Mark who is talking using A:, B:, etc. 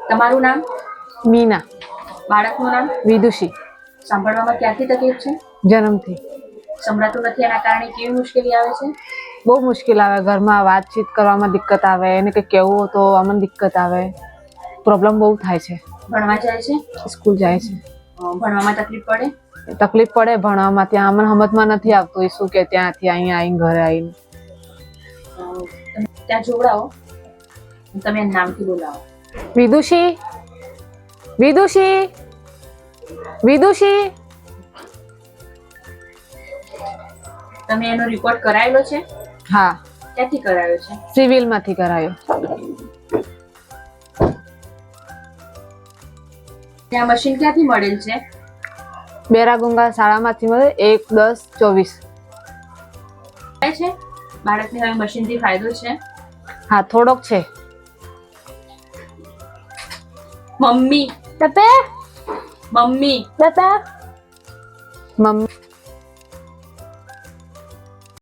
A: તમારું નામ?
B: મીના.
A: બાળકનું નામ?
B: વિદુષી.
A: સાંભળવામાં ક્યાંથી તકલીફ છે?
B: જન્મથી.
A: સંભળાતું નથી એના કારણે કેવી મુશ્કેલી આવે છે?
B: બહુ મુશ્કેલ આવે, ઘરમાં વાતચીત કરવામાં દિક્કત આવે, એને કંઈ કહેવું તો આમાં દિક્કત આવે, પ્રોબ્લેમ બહુ થાય છે.
A: ભણવા જાય છે?
B: સ્કૂલ જાય છે.
A: ભણવામાં તકલીફ પડે?
B: તકલીફ પડે ભણવામાં, ત્યાં અમને સમજમાં નથી આવતું એ શું કે ત્યાંથી અહીંયા આવીને ઘરે આવીને.
A: ત્યાં જોવડાવો, તમે એના નામથી બોલાવો.
B: વિદુષી, વિદુષી, વિદુષી.
A: તમે એનો રિપોર્ટ કરાયેલો છે?
B: હા.
A: ક્યાંથી કરાયો છે?
B: સિવિલમાંથી કરાયો.
A: ત્યાં મશીન ક્યાંથી મળેલ છે?
B: બેરાગુંગા શાળામાંથી મળે 1-10-24.
A: છે બાળકને હવે મશીનથી ફાયદો છે?
B: હા, થોડોક છે.
A: મમ્મી,
B: પપ્પા,
A: મમ્મી,
B: પપ્પા, મમ્મી.